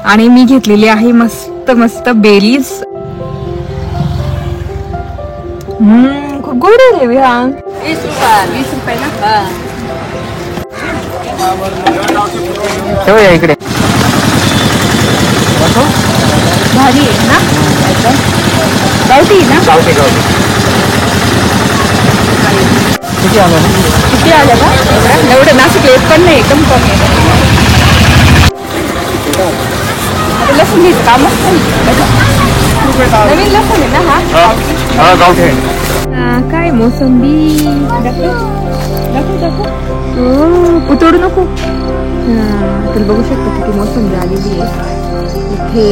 आणि मी घेतलेली आहे मस्त मस्त बेरीज. खूप गोड आहे रे हा. 20 रुपये ना. ठेवूया इकडे. भारी आहे ना एकदम. गावठी ना. गावठी किती आलं ना? किती आलं का? एवढं नाशिक येत पण नाही, एकदम कमी आहे. लसूण घ्यायचं कामच नवीन लसूण आहे ना हा. गावठी आहे. काय मोसंबी दाखव. उतोडू नको. तर बघू शकता किती मोसंबी आलेली आहे इथे.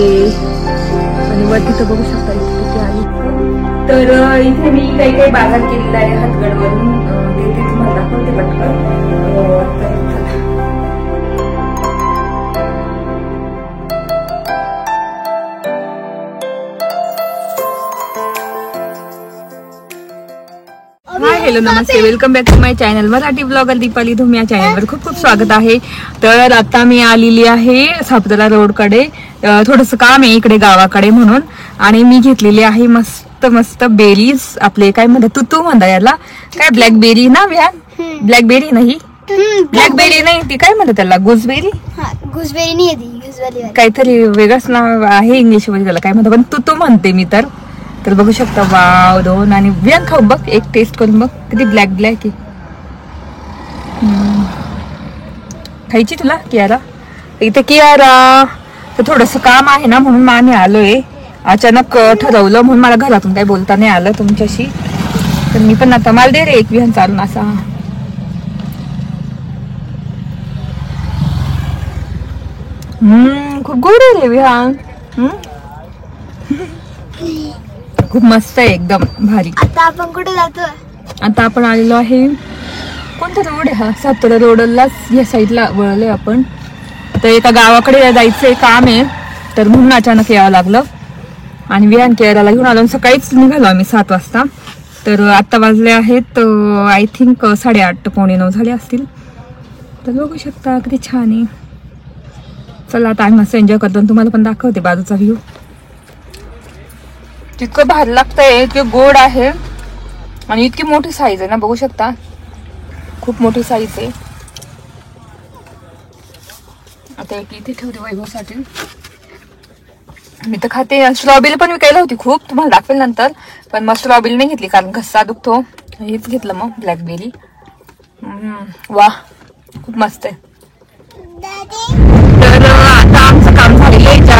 आणि वरती तर बघू शकता इथे किती आली. तर इथे मी काही बाजार केलेला आहे हातगडवरून. ते तुम्हाला दाखवते पटकन. हाय हॅलो नमस्ते, welcome back to my channel Marathi blogger Deepali Dhoom. या चॅनलवर खूप खूप स्वागत आहे. तर आता मी आलेली आहे सापुतारा रोडकडे. थोडंसं काम आहे इकडे गावाकडे म्हणून. आणि मी घेतलेली आहे मस्त मस्त बेरीज. आपले काय म्हणतात तू म्हणता याला काय ब्लॅकबेरी ना व्या. ब्लॅकबेरी नाही, ब्लॅकबेरी नाही, ती काय म्हणतात त्याला गुजबेरी. गुजबेरी नाही आहे, काहीतरी वेगळंच नाव आहे इंग्लिश मध्ये त्याला काय म्हणतात, पण तू म्हणते मी तर. तर बघू शकता वाव दोन. आणि बियान खाऊ बघ, एक टेस्ट करून बघ किती ब्लॅक आहे. खायची तुला कियारा? इथे कियारा. तर थोडस काम आहे ना म्हणून आम्ही आलोय. अचानक ठरवलं म्हणून मला घरातून काही बोलता नाही आलं तुमच्याशी. तर मी पण आता मला दे रे एक विहान चालून असा. खूप गोड आहे रे विहान. खूप मस्त आहे एकदम भारी. आता आपण कुठे जातो? आता आपण आलेलो आहे कोणता रोड आहे हा? सापुतारा रोडलाच या साईडला वळलोय आपण. तर एका गावाकडे जायचंय काम आहे, तर म्हणून अचानक यावं लागलं. आणि विहान केरळला घेऊन आलो. सकाळीच निघालो आम्ही 7 वाजता. तर आता वाजले आहेत आय थिंक 8:30 पावणे 9 झाले असतील. तर बघू शकता किती छान आहे. चला आता आम्ही मस्त एन्जॉय करतो. तुम्हाला पण दाखवते बाजूचा व्ह्यू. तितकं भारी लागतंय, इतके गोड आहे. आणि इतकी मोठी साईज आहे ना, बघू शकता खूप मोठी साईज आहे. आता एक इथे ठेवते वैभवसाठी. मी तर खाते. स्ट्रॉबेरी पण विकायला होती खूप, तुम्हाला दाखवेल नंतर. पण मग स्ट्रॉबेरी नाही घेतली कारण घसा दुखतो. हेच घेतलं मग ब्लॅकबेरी. वा खूप मस्त आहे. तर आता आमचं काम झालेलं आहे. ज्या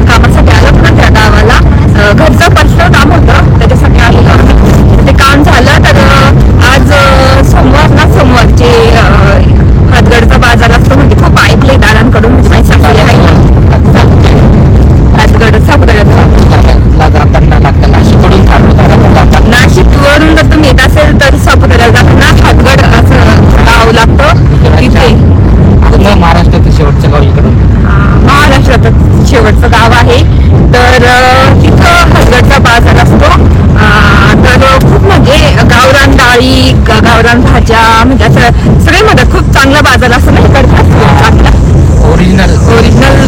कामासाठी आलं ना त्या गावाला, घरचं पर्सनल काम होतं त्याच्यासाठी आलेलं. ते काम झालं. तर आज सोमवार ना, सोमवारचे हातगडचा बाजार असतो. म्हणजे खूप ऐकले दादांकडून. हातगड सापुताऱ्याचा नाशिकवरून जर तुम्ही येत असेल तर सापुताऱ्याला जाताना हातगड असं गाव लागतं तिथे. महाराष्ट्राचं शेवटचं गाव इकडून. महाराष्ट्राचं शेवटचं गाव आहे. तर तिथं हातगडचा बाजार असतो. तर खूप म्हणजे गावरान डाळी, गावरान भाज्या, म्हणजे असं सगळे म्हणतात खूप चांगला बाजार असतो नाही करतात. ओरिजिनल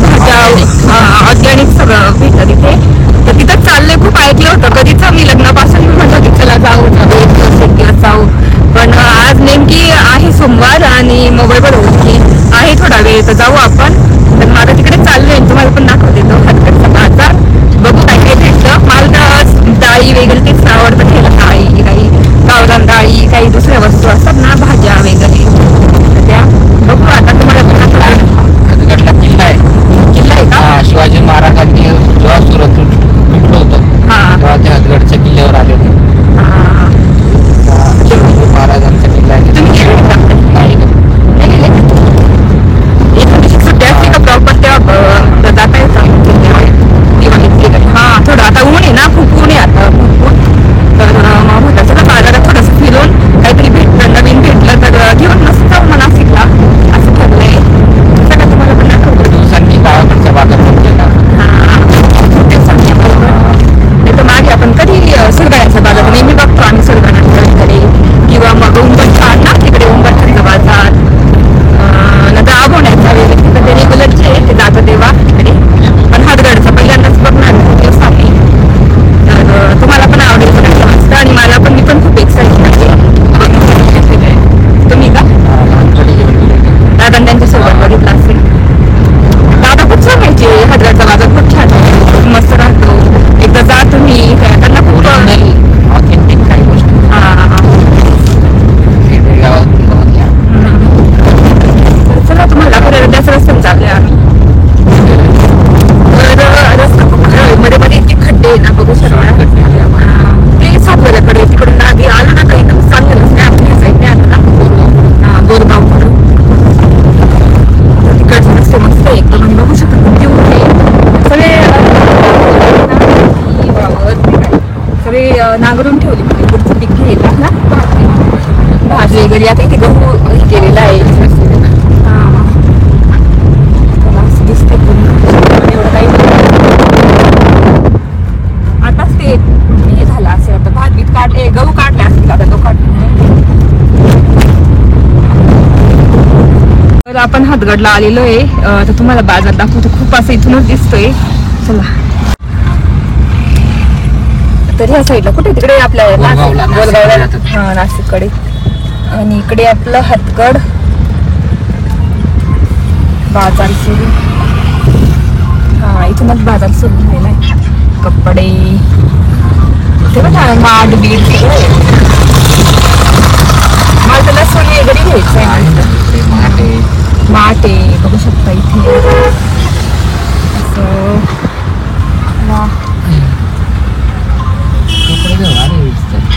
भाज्या ऑर्गॅनिक सगळं भेटतं तिथे. तर तिथं चाललंय. खूप ऐकलं होतं कधीच मी लग्नापासून म्हणत होती चला जाऊ एक दिवस जाऊ. पण आज नेमकी आहे सोमवार आणि मोबाईलवर की आहे थोडा वेळ, तर जाऊ आपण. तर माझं तिकडे चाललंय, तुम्हाला पण दाखवते तो हातगडचा बाजार. बघू काय काय भेटतं. मला तर डाळी वगैरे तेच आवडतं घ्यायला. डाळी काही गावरान डाळी, काही दुसऱ्या वस्तू असतात ना भाज्या वगैरे, त्या बघू आता. तुम्हाला हातगडला किल्ला आहे. किल्ला आहे का? नांगरून ठेवली म्हणजे पुढचं पीक घ्यायला ना भात वगैरे आता इथे गहू केलेला आहे हा असं दिसते पूर्ण एवढं काही आताच ते हे झालं असेल आता भात बीत काढले गहू काढले असतील आता तो काढले तर आपण हातगडला आलेलो आहे तर तुम्हाला बाजार दाखवतो खूप असं इथूनच दिसतोय चला तर ह्या साईडला कुठे तिकडे आपल्या गोलगावला हा नाशिककडे आणि इकडे आपलं हातगड बाजार सुरू हा इथूनच बाजार सुरू झालेला आहे कपडे ते बघा माठ बीड सगळं मला तर लसूण वगैरे घ्यायचं आहे माठ आहे बघू शकता इथे असं वा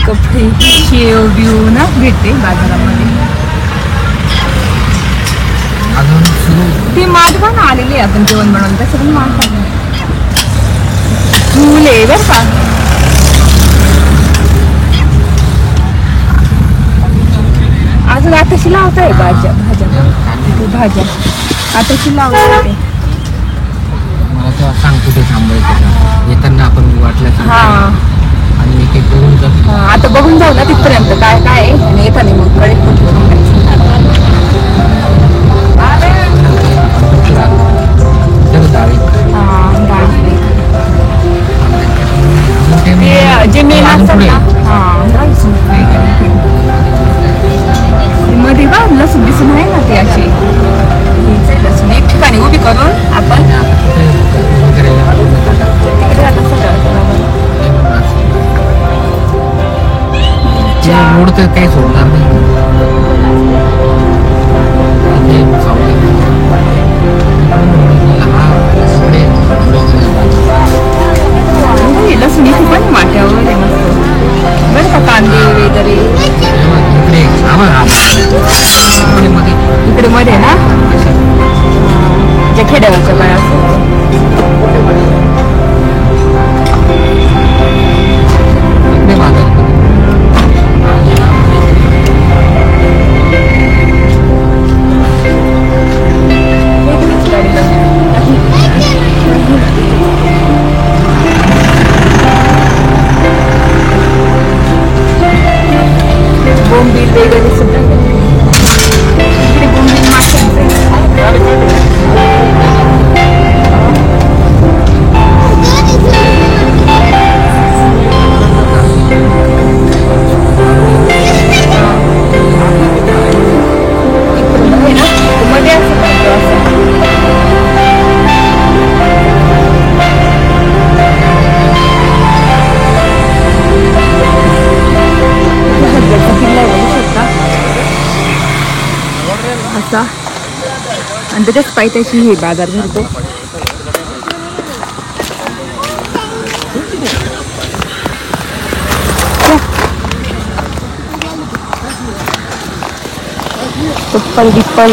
कपडे शेव बिव ना भेटते बाजारामध्ये ते माठ पण आलेले आपण जेवण बनवलं तसं पण माठ आले फुले बर का अजून आताशी लावताय भाज्या आताशी लावताय ते मला तेव्हा सांग कुठे थांबायचं येताना आपण वाटलं हा आणि एक एक करून जातो आता बघून जाऊ ना तिथपर्यंत काय काय आहे आणि येताना मग कळेल कुठे थांबायचं जे मेन असतात ना मध्ये बा लसूण बिसून आहे ना ते अशी लसूण एक ठिकाणी उभी करून आपण तिकडे आता रोड तर काही सोडणार नाही लसूण इथे पण वाट्यावर आहे मस्त बरं का कांदे वगैरे इकडे मध्ये ना ज्या खेड्यावरच्या काय असं बोंबील वगैरे सुद्धा इकडे बोंबील माशांचं मध्ये असा आणि त्याच्याच पायथ्याशी हे बाजार भरतो चप्पल बिप्पल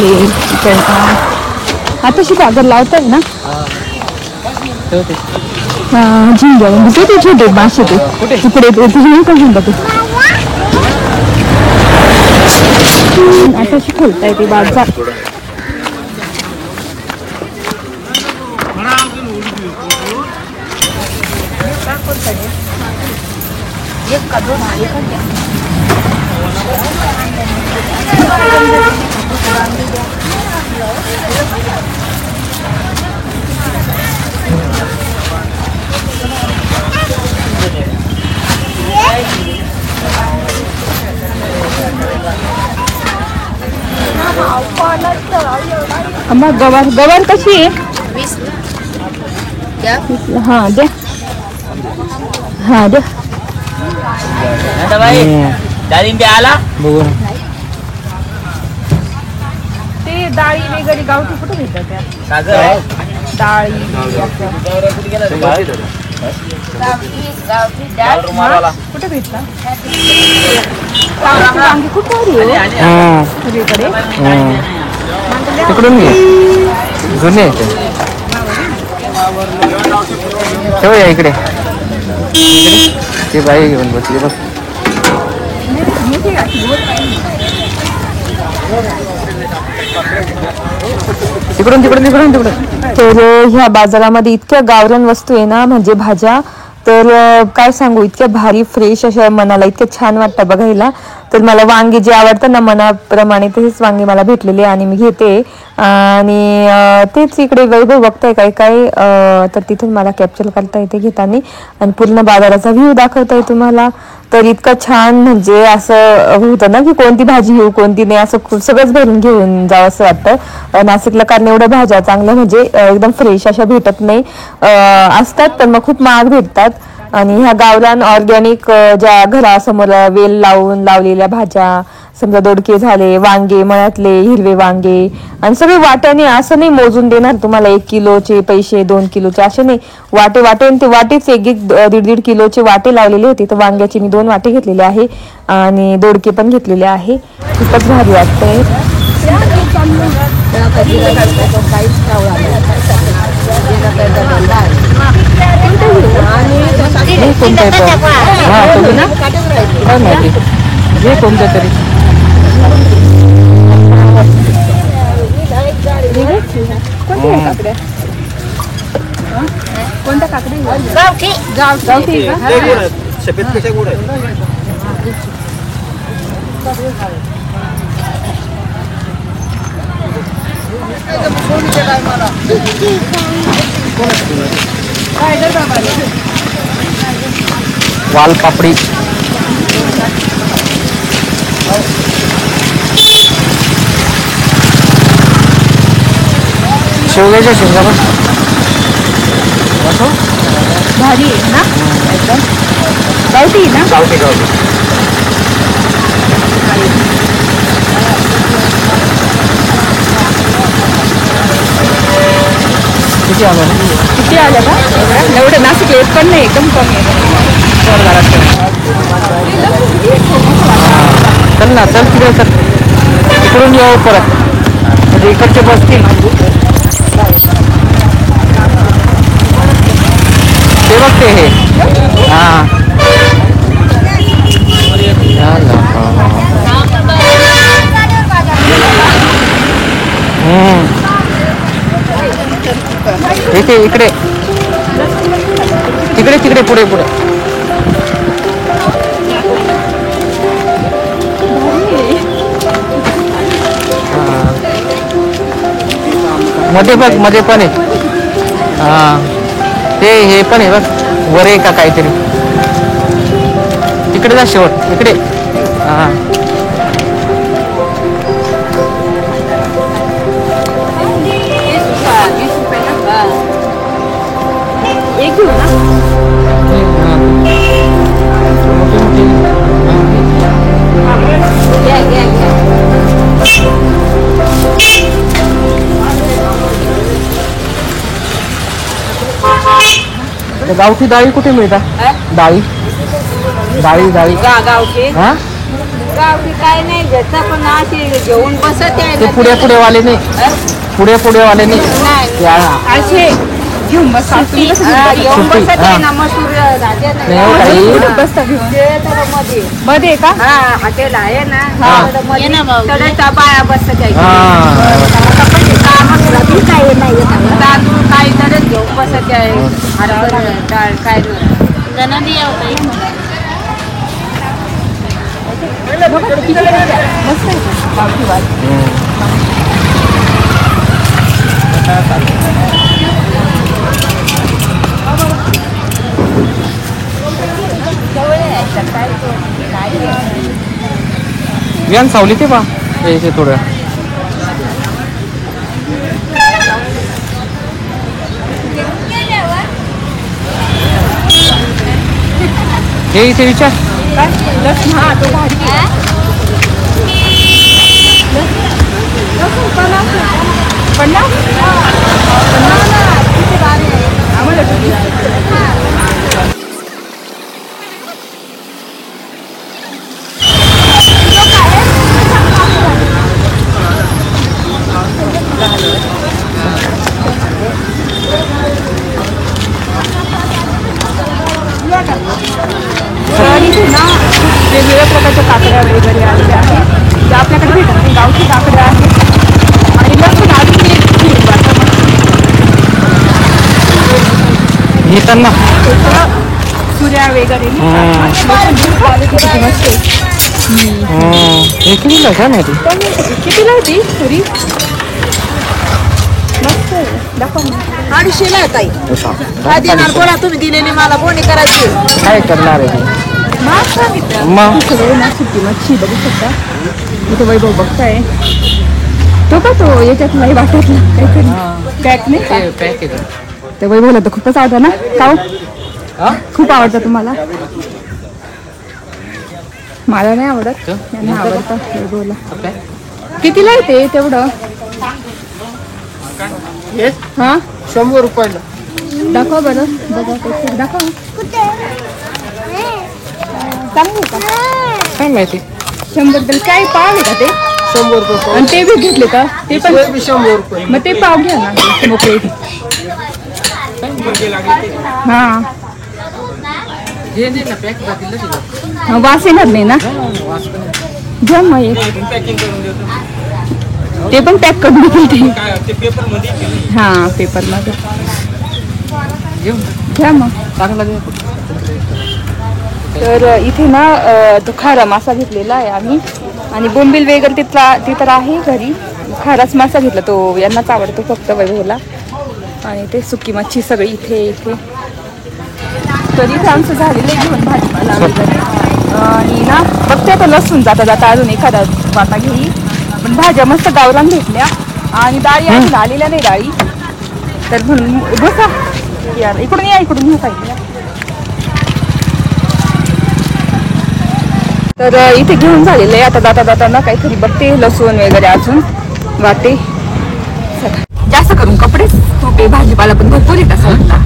आताशी बाजार लावताय ना झिंगा म्हणजे ते छोटे मासे ते तिकडे तुम्ही काय म्हणता ते आताशी खोलताय ते बाजार मग गवार कशी आहे 20 हा द्या हा द्या डाळिंबे आला बघू ते डाळी वगैरे गावठी कुठे भेटतात त्या सागर डाळी कुठे गेला कुठे भेटला वांगी कुठे आली हो सगळीकडे तिकडून घे जुने आहे ते ठेवूया इकडे ते बाई घेऊन बसली बघ. तिकडून तिकडून तिकडून तिकडून. तर ह्या बाजारामध्ये इतक्या गावरान वस्तू आहे ना, म्हणजे भाज्या, तर काय सांगू, इतक्या भारी फ्रेश अशा, मनाला इतक्या छान वाटतं बघायला. तर मला वांगी जे आवडतं ना मनाप्रमाणे, तेच वांगी मला भेटलेले आणि मी घेते. आणि तेच इकडे वैभव बघताय काय काय, तर तिथून मला कॅप्चर करता येते घेताना, आणि पूर्ण बाजाराचा व्ह्यू दाखवताय तुम्हाला. तर इतकं छान, म्हणजे असं होतं ना की कोणती भाजी घेऊ कोणती नाही, असं खूप सगळंच भरून घेऊन जावं असं वाटतं. नाशिकला कारण एवढ्या भाज्या चांगल्या म्हणजे एकदम फ्रेश अशा भेटत नाही, असतात पण मग खूप महाग भेटतात. आणि ह्या गावरान ऑर्गॅनिक ज्या घरासमोर वेल लावून लावलेल्या भाज्या, समजा दोडके झाले, वांगे मळ्यातले हिरवे वांगे, आणि सगळे वाट्याने, असं नाही मोजून देणार तुम्हाला 1 किलोचे पैसे 2 किलोचे असे नाही, वाटे वाटे, ते वाटेच 1-1.5 किलोचे वाटे लावलेले होते. तर वांग्याचे मी 2 वाटे घेतलेले आहे आणि दोडके पण घेतलेले आहे. खूपच भारी वाटतंय. हे कोणतं तरी कोणत्या काकडी? गावठी. गावठी का? सफेद कशा गोड आहे? वालपापडी, शेवग्याच्या शेंगा पण भारी आहे ना एकदम. गावठी ना? गावठी गावठी. किती आलं? किती आल्या का? एवढं नाशिक येत पण नाही, एकदम कमी आहे. चल ना, चल तिकडे, चल तिकडून येऊ परत, म्हणजे इकडचे बसतील. ते बघते हे. हा इथे इकडे तिकडे तिकडे पुढे पुढे. मध्ये बघ, मध्ये पण आहे. हा ते हे पण आहे बघ, वर आहे का काहीतरी, तिकडे जा शेवट इकडे. हा एक घेऊ ना? गावठी डाळी कुठे मिळतात? डाळी डाळी डाळी गावठी हा, गावठी काय नाही घेता, पण असे घेऊन बसत आहे. ते पुढे पुढे वाले नाही, पुढे पुढे वाले नाही, असे घेऊन बस घेऊन बसत आहे ना. मसूर मध्ये का? हा हॉटेल आहे ना, बाया बसत आहे. तांदूळ काही तरच घेऊन बसत आहे. डाळ काय व्यान सावली ते बा यायचे थोडं. हे इथे विचार. हा तो भाजी वेगवेगळ्या प्रकारच्या काकड्या वगैरे आलेल्या आहेत ज्या आपल्याकडे भेटत नाही. गावठी काकड्या आहेत आणि लसूण अजून एक हिरवा येताना सुऱ्या वगैरे कितीला काय माहिती कितीला होती सुरी? मस्त आहे. दाखव ना. 250 ला ताई. हा देणार बोला तुम्ही दिलेली मला बोनी करायची. काय करणार आहे महाग सांगितलं. मग सगळे ना सुट्टी मच्छी बघू शकता. इथे वैभव बघताय तो का तो याच्यातला वाटतला काहीतरी पॅक नाही का? पॅक येतो ते वैभवला तर खूपच आवडतं ना काऊ? खूप आवडतं तुम्हाला? मला नाही आवडत, यांना आवडतं वैभवला. कितीला येते तेवढं? हा 100 रुपयाला. दाखव बरं. बघा काहीतरी दाखव. चांगलं का? काय माहिती 100 तरी काय पाव आहे का ते? 100 रुपये. आणि ते बी घेतले का? ते पण 100 रुपये. मग ते पाव घ्या ना मोकळे. हा वास येणार नाही ना? घ्या मग एक. ते पण पॅक करून देतील ते. हा पेपर मध्ये घ्या मग. तर इथे ना तो खारा मासा घेतलेला आहे आम्ही आणि बोंबील वगैरे ती तर आहे घरी. खाराच मासा घेतला तो यांनाच आवडतो फक्त वैभवला. आणि ते सुकी मच्छी सगळी इथे तर इथे आमचं झालेलं आहे घेऊन भाजीपाला वगैरे. आणि ना बघते आता लसूण जाता अजून एखादा वाटा घेई. पण भाज्या मस्त गावरान भेटल्या आणि डाळी अजून आलेल्या नाही डाळी. तर म्हणून बसा यार इकडून या पाहिजे. तर इथे घेऊन झालेलं आहे. आता जाताना काहीतरी बघते लसूण वगैरे अजून वाटे. जास्त करून कपडेच खूप भाजीपाला पण भरपूर येत असं वाटला.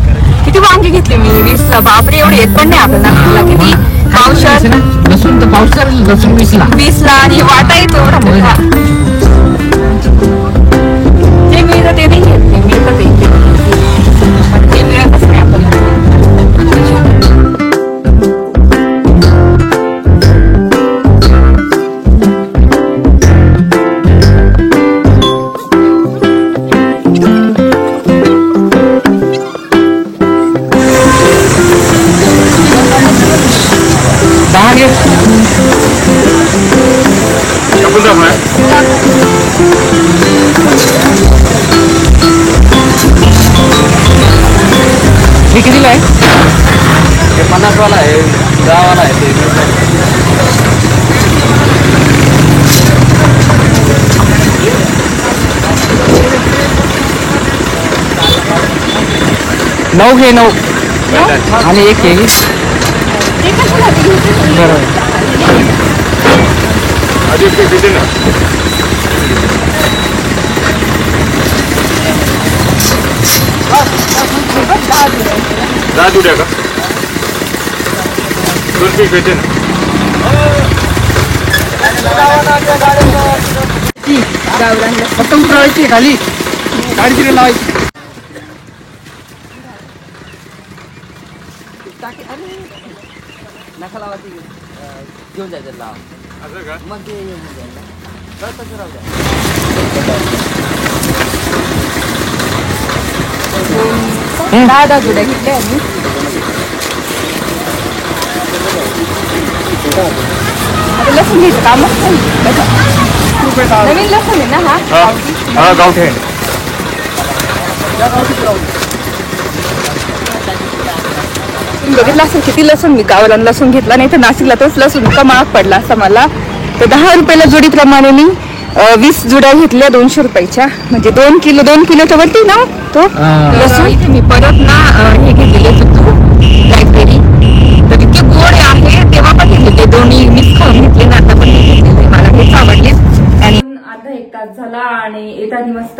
किती वांगी घेतले मी 20ला. बापरे एवढे येत पण नाही आपल्या नागपूरला. किती पावशर लसूण तर पावसाळ लसूण 20ला आणि वाटा येतो एवढा मोठा. जे मिळतं ते नाही घेत. ते मिळतं ते मिळतच नाही आपल्याला. हे कितीला आहे? 50 वाला आहे, 10 वाला आहे ते. नऊ घे 9 आणि एक घे. बरोबर राजू द्या का 2 पीस भेटेल ना. फक्त उतरवायची खाली गाडी तिथे लावायची. नका लावा ती घेऊन जायचं लावा. असं का? मग ते येऊन जायला कळतं राहू द्या. दहा जुड्या घेतल्या आम्ही. आता लसूण घ्यायचं कामच नाही. नवीन लसूण आहे ना हा? हा गावठी आहे. तुम्ही बघितलं असेल किती लसूण मी गावाला लसूण घेतला नाही तर नाशिकला तोच लसूण इतका महाग पडला असं मला. तर 10 रुपयाला जोडीप्रमाणे मी 20 जुड्या घेतल्या 200 रुपयाच्या. म्हणजे 2 किलोच्या वरती ना तो लसूण. इथे मी परत ना हे घेतलेले तू ब्लॅकबेरी. तर इतके गोड आहे. तेव्हा पण घेतले ते दोन्ही मिक्स खाऊन घेतले ना. आता पण घेतले मला हेच आवडले. आणि अर्धा 1 तास झाला आणि येताना मस्त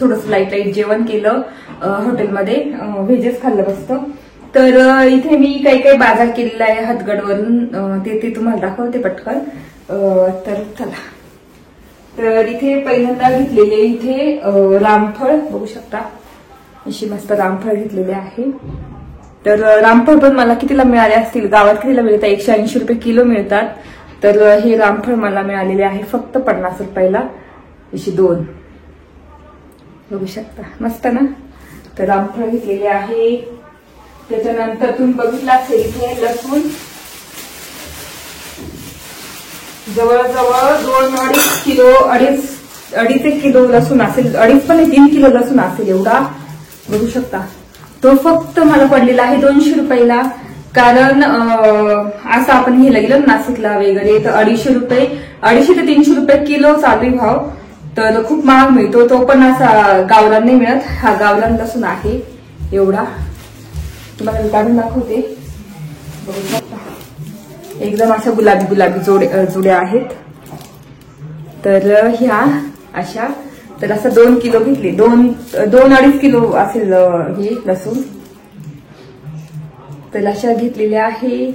थोडंसं लाईट जेवण केलं हॉटेलमध्ये. व्हेजच खाल्लं मस्त. तर इथे मी काही बाजार केलेला आहे हातगडवरून. ते तुम्हाला दाखवते पटकन. तर चला. तर इथे पहिल्यांदा घेतलेले इथे रामफळ बघू शकता. अशी मस्त रामफळ घेतलेले आहे. तर रामफळ पण मला कितीला मिळाले असतील, गावात कितीला मिळतात, 180 रुपये किलो मिळतात. तर हे रामफळ मला मिळालेले आहे फक्त 50 रुपयाला, अशी 2. बघू शकता मस्त ना. तर रामफळ घेतलेले आहे. त्याच्यानंतर तुम्ही बघितला असेल इथे लसूण जवळजवळ 2-2.5 किलो, 2.5 किलो लसूण असेल, 2.5 पण 3 किलो लसूण असेल एवढा. बघू शकता. तो फक्त मला पडलेला आहे 200 रुपयाला. कारण असं आपण घ्यायला गेलो नाशिकला वगैरे तर 250 रुपये, 250 ते 300 रुपये किलो चालू भाव. तर खूप महाग मिळतो. तो पण असा गावरान नाही मिळत. हा गावरान लसूण आहे एवढा. तुम्हाला काढून दाखवते. बघू शकता एकदम अशा गुलाबी गुलाबी जुड्या आहेत. तर ह्या अशा, तर असं 2 किलो घेतले, 2-2.5 किलो असेल हे लसूण. तर अशा घेतलेल्या आहे.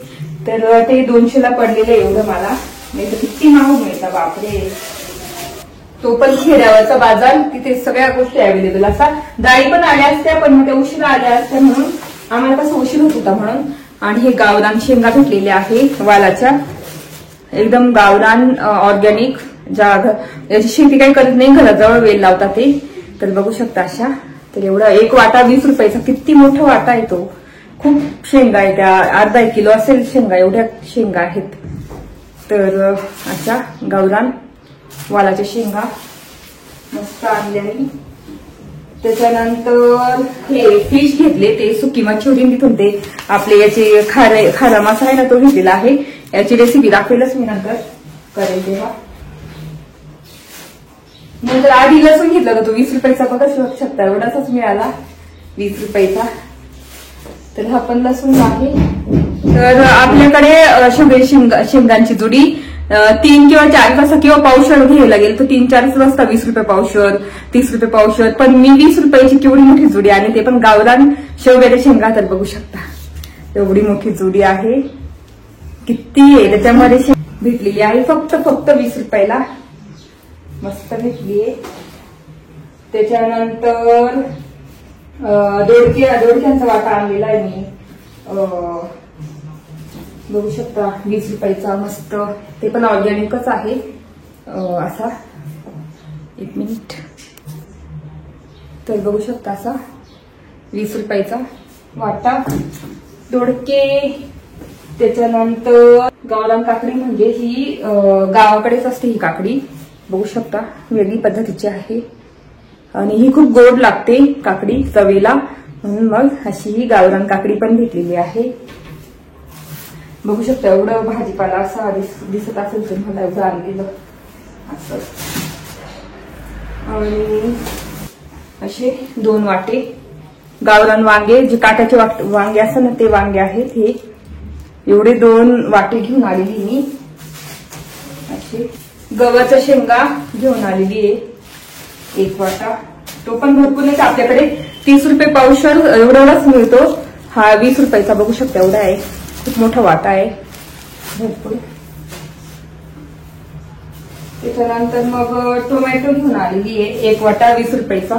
तर ते 200ला पडलेलं एवढं मला, नाही तर किती महाग मिळतं बापरे. तो पण खेड्यावरचा बाजार, तिथे सगळ्या गोष्टी अवेलेबल. असा डाळी पण आल्या असत्या पण मग त्या उशिरा आल्या असत्या म्हणून आम्हाला कसं उशीर होत होता म्हणून. आणि हे गावरान शेंगा भेटलेले आहे वालाच्या, एकदम गावरान ऑर्गॅनिक. याची शेती काही करत नाही, घराजवळ वेल लावतात ते. तर बघू शकता अशा. तर एवढा 1 वाटा 20 रुपयाचा, किती मोठा वाटा आहे तो. खूप शेंगा आहे त्या, अर्धा 1 किलो असेल शेंगा, एवढ्या शेंगा आहेत. तर अशा गावरान वालाच्या शेंगा मस्त आणल्या. त्याच्यानंतर हे फिश घेतले, ते सुकी मच्छी होती तिथून, ते आपले याचे खारा मासा आहे ना तो घेतलेला आहे. याची रेसिपी दाखवेलच मी नंतर करेल तेव्हा. नंतर आधी लसूण घेतला होता तो 20 रुपयाचा, बघा शकता एवढाच मिळाला 20 रुपयाचा. तर हा पण लसूण आहे. तर आपल्याकडे शेंगांची जुडी 3 किंवा 4 वाजता किंवा पावशेर घ्यायला लागेल तर 3-4 वाजता 20 रुपये पावशेर, 30 रुपये पावशेर. पण मी 20 रुपयाची केवढी मोठी जुडी आणि ते पण गावरान शेवग्याच्या शेंगा. तर बघू शकता एवढी मोठी जुडी आहे, किती आहे त्याच्यामध्ये भेटलेली आहे. फक्त 20 रुपयाला मस्त भेटलीये. त्याच्यानंतर दोडक्यांचा वाटा आणलेला आहे मी, बघू शकता 20 रुपयाचा मस्त. ते पण ऑर्गॅनिकच आहे. असा 1 मिनिट. तर बघू शकता असा 20 रुपयाचा वाटा दोडके. त्याच्यानंतर गावरान काकडी, म्हणजे ही गावाकडेच असते ही काकडी. बघू शकता वेगळी पद्धतीची आहे आणि ही खूप गोड लागते काकडी चवीला, म्हणून मग अशी ही गावरान काकडी पण भेटलेली आहे. बघू शकता एवढं भाजीपाला असा दिसत असेल तुम्हाला, एवढं आणलेलं असं. आणि असे 2 वाटे गावरान वांगे, जे काट्याचे वांगे असतात ना ते वांगे आहेत हे. एवढे 2 वाटे घेऊन आलेली मी. असे गव्हाच्या शेंगा घेऊन आलेली आहे 1 वाटा. तो पण भरपूर नाही, आपल्याकडे 30 रुपये पावशेर एवढाच मिळतो. हा 20 रुपयाचा बघू शकता एवढा आहे, खूप मोठा वाटा आहे भरपूर. त्याच्यानंतर मग टोमॅटो घेऊन आलेली आहे 1 वाटा 20 रुपयाचा.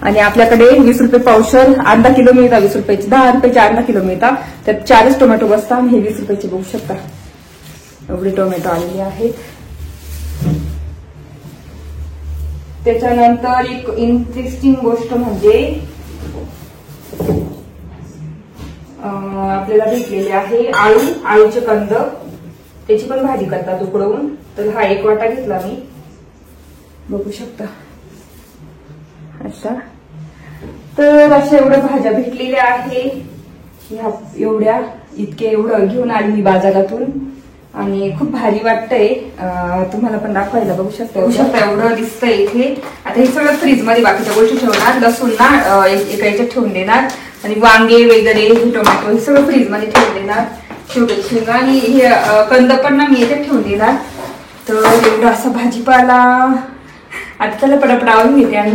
आणि आपल्याकडे 20 रुपये पावशेर, अर्धा किलो मिळतात 20 रुपयाचे, 10 रुपयाचे अर्धा किलो मिळतात. त्यात 4च टोमॅटो बसतात आणि हे 20 रुपयाचे बघू शकता एवढे टोमॅटो आलेले आहेत. त्याच्यानंतर एक इंटरेस्टिंग गोष्ट म्हणजे आपल्याला भेटलेले आहे आळूचे कंद, त्याची पण भाजी करतात उकडवून. तर हा 1 वाटा घेतला मी, बघू शकता अशा. तर अशा एवढ्या भाज्या भेटलेल्या आहे. एवढ्या एवढं घेऊन आली मी बाजारातून आणि खूप भारी वाटतंय. तुम्हाला पण दाखवायला बघू शकता एवढं दिसतंय इथे. आता हे सगळं फ्रीज मध्ये बाकीच्या गोष्टी ठेवणार, लसूण ना एका याच्यात ठेवून देणार आणि वांगे वगैरे टोमॅटो हे सगळं फ्रीज मध्ये ठेवून देणार, शेवग्याची शेंगा आणि हे कंद पण ना मी याच्यात ठेवून देणार. तर एवढा असा भाजीपाला आता त्याला पटापट आवडून घेते. आणि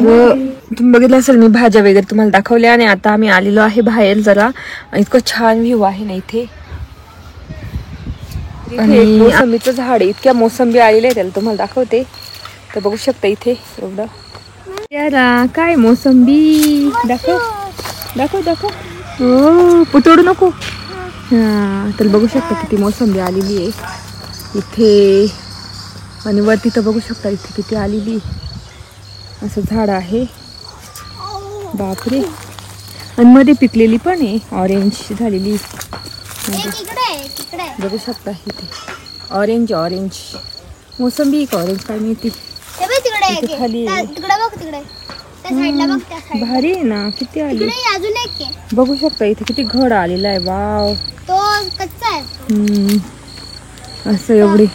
तुम्ही बघितलं असेल मी भाज्या वगैरे तुम्हाला दाखवल्या आणि आता आम्ही आलेलो आहे बाहेर जरा. इतकं छान व्ह्यू आहे ना इथे. आणि मोसंबीचं झाड, इतक्या मोसंबी आलेले आहे त्याला तुम्हाला दाखवते. तर बघू शकता इथे एवढं. यारा काय मोसंबी, दाखव दाखव दाखव. पुतोडू नको. हा तर बघू शकता किती मोसंबी आलेली आहे इथे. आणि वरती तर बघू शकता इथे किती आलेली. असं झाड आहे. बापरे. आणि मध्ये पिकलेली पण आहे ऑरेंज झालेली. बघू शकता इथे ऑरेंज ऑरेंज मोसंबी का ऑरेंज काय माहिती. इथे खाली भारी आहे ना. किती आली बघू शकता इथे किती घड आलेला आहे. वाव. असं एवढे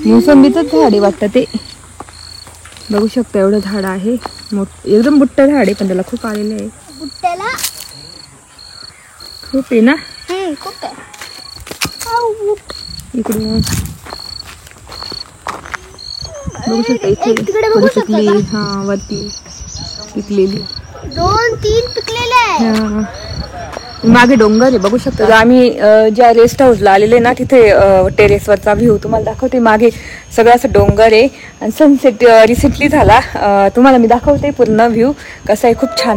मोसंबीच झाड आहे वाटतं ते. बघू शकता एवढं झाड आहे. एकदम मोठं झाड आहे पण त्याला खूप आलेलं आहे. खूप आहे ना. इकडून बघू शकता इथे पिकली. हा वरती पिकलेली 2-3 पिकलेले आहे. मागे डोंगर आहे बघू शकता. आम्ही ज्या रेस्ट हाऊसला आलेले ना तिथे टेरेसवरचा व्ह्यू तुम्हाला दाखवते. मागे सगळं असं डोंगर आहे आणि सनसेट रिसेंटली झाला. तुम्हाला मी दाखवते पूर्ण व्ह्यू कसा आहे. खूप छान.